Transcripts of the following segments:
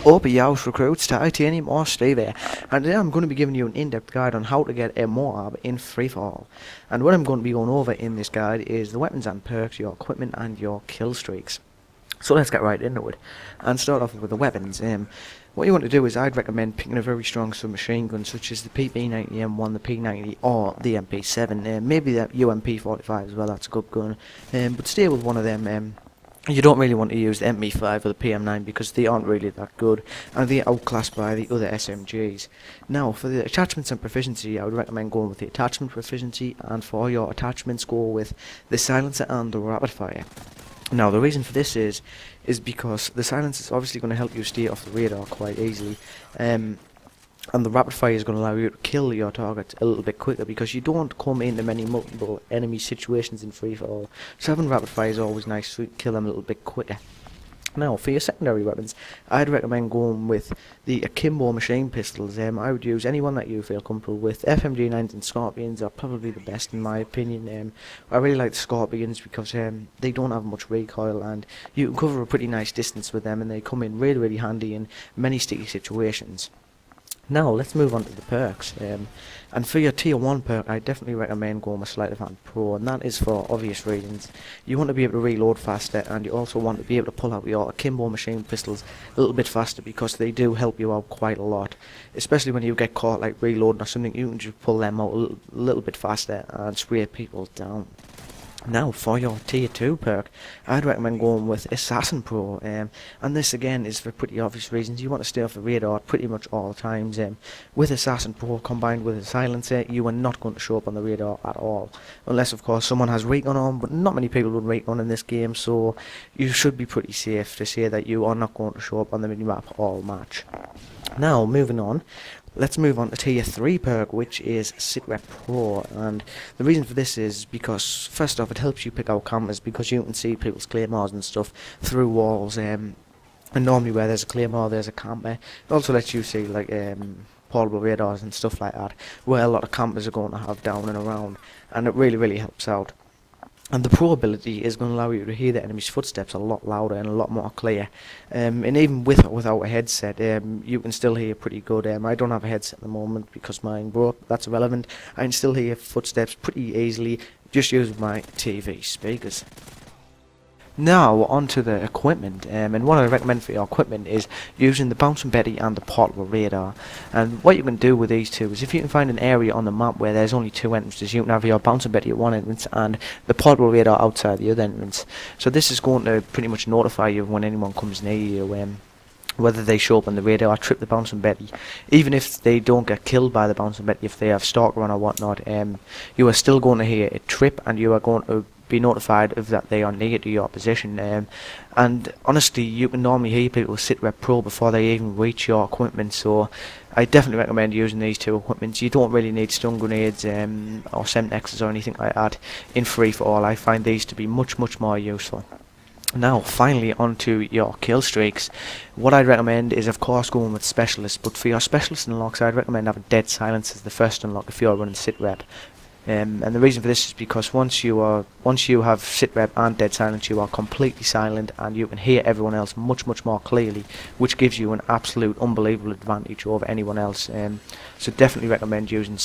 Up, Yeousch Recruits, Titanium or Steve here, and today I'm going to be giving you an in-depth guide on how to get a MOAB in free-for-all. And what I'm going to be going over in this guide is the weapons and perks, your equipment and your kill streaks. So let's get right into it, and start off with the weapons. What you want to do is I'd recommend picking a very strong submachine gun such as the PP90M1, the P90 or the MP7, maybe the UMP45 as well, that's a good gun, but stay with one of them. You don't really want to use the Mw3 or the PM9 because they aren't really that good and they are outclassed by the other SMGs. Now for the attachments and proficiency, I would recommend going with the attachment proficiency, and for your attachments go with the silencer and the rapid fire. Now the reason for this is because the silencer is obviously going to help you stay off the radar quite easily, and the rapid fire is going to allow you to kill your targets a little bit quicker because you don't come into many multiple enemy situations in free-for-all. So having rapid fire is always nice, so you can kill them a little bit quicker. Now for your secondary weapons, I'd recommend going with the akimbo machine pistols. I would use anyone that you feel comfortable with. FMG9s and Scorpions are probably the best in my opinion. I really like the Scorpions because they don't have much recoil and you can cover a pretty nice distance with them, and they come in really handy in many sticky situations. Now let's move on to the perks, and for your tier 1 perk I definitely recommend going with Sleight of Hand Pro, and that is for obvious reasons. You want to be able to reload faster, and you also want to be able to pull out your akimbo machine pistols a little bit faster because they do help you out quite a lot, especially when you get caught like reloading or something. You can just pull them out a little bit faster and spray people down. Now for your tier 2 perk, I'd recommend going with Assassin Pro, and this again is for pretty obvious reasons. You want to stay off the radar pretty much all the times. With Assassin Pro combined with a silencer, you are not going to show up on the radar at all, unless of course someone has recon on, but not many people would recon in this game, so you should be pretty safe to say that you are not going to show up on the minimap all match. Now moving on, let's move on to tier 3 perk, which is Sitrep Pro, and the reason for this is because first off it helps you pick out campers because you can see people's claymores and stuff through walls, and normally where there's a claymore there's a camper. It also lets you see like portable radars and stuff like that where a lot of campers are going to have down and around, and it really helps out. And the Pro ability is going to allow you to hear the enemy's footsteps a lot louder and a lot more clear. And even with or without a headset, you can still hear pretty good. I don't have a headset at the moment because mine broke, that's irrelevant. I can still hear footsteps pretty easily just using my TV speakers. Now onto the equipment, and what I recommend for your equipment is using the Bouncing Betty and the portable radar. And what you can do with these two is if you can find an area on the map where there's only 2 entrances, you can have your Bouncing Betty at one entrance and the portable radar outside the other entrance. So this is going to pretty much notify you when anyone comes near you, whether they show up on the radar or trip the Bouncing Betty. Even if they don't get killed by the Bouncing Betty, if they have Stalker on or whatnot, you are still going to hear a trip and you are going to be notified of that they are near to your position. And honestly, you can normally hear people with Sitrep Pro before they even reach your equipment, so I definitely recommend using these two equipments. You don't really need stun grenades or Semtexes or anything like that in free-for-all. I find these to be much more useful. Now finally onto your kill streaks. What I'd recommend is of course going with specialists, but for your specialist unlocks I'd recommend having dead silence as the first unlock if you're running Sitrep. And the reason for this is because once you have Sitrep and dead silence, you are completely silent and you can hear everyone else much more clearly, which gives you an absolute unbelievable advantage over anyone else. So definitely recommend using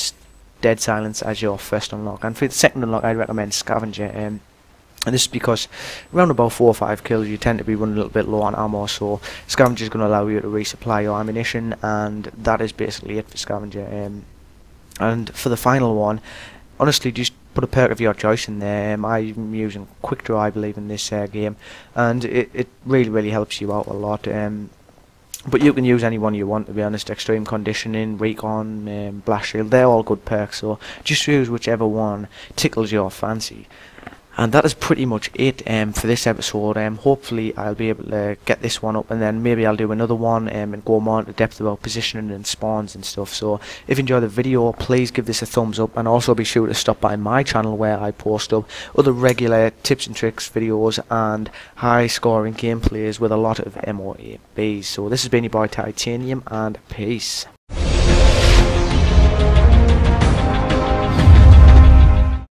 dead silence as your first unlock. And for the second unlock I'd recommend Scavenger, and this is because around about 4 or 5 kills you tend to be running a little bit low on ammo, so Scavenger is going to allow you to resupply your ammunition, and that is basically it for Scavenger. And for the final one, honestly just put a perk of your choice in there. I'm using Quick Draw I believe in this game, and it really helps you out a lot. But you can use any one you want, to be honest. Extreme Conditioning, Recon, Blast Shield, they're all good perks, so just use whichever one tickles your fancy. And that is pretty much it for this episode. Hopefully I'll be able to get this one up, and then maybe I'll do another one and go more into depth about positioning and spawns and stuff. So if you enjoyed the video, please give this a thumbs up, and also be sure to stop by my channel where I post up other regular tips and tricks videos and high scoring gameplays with a lot of MOABs. So this has been your boy Titanium, and peace.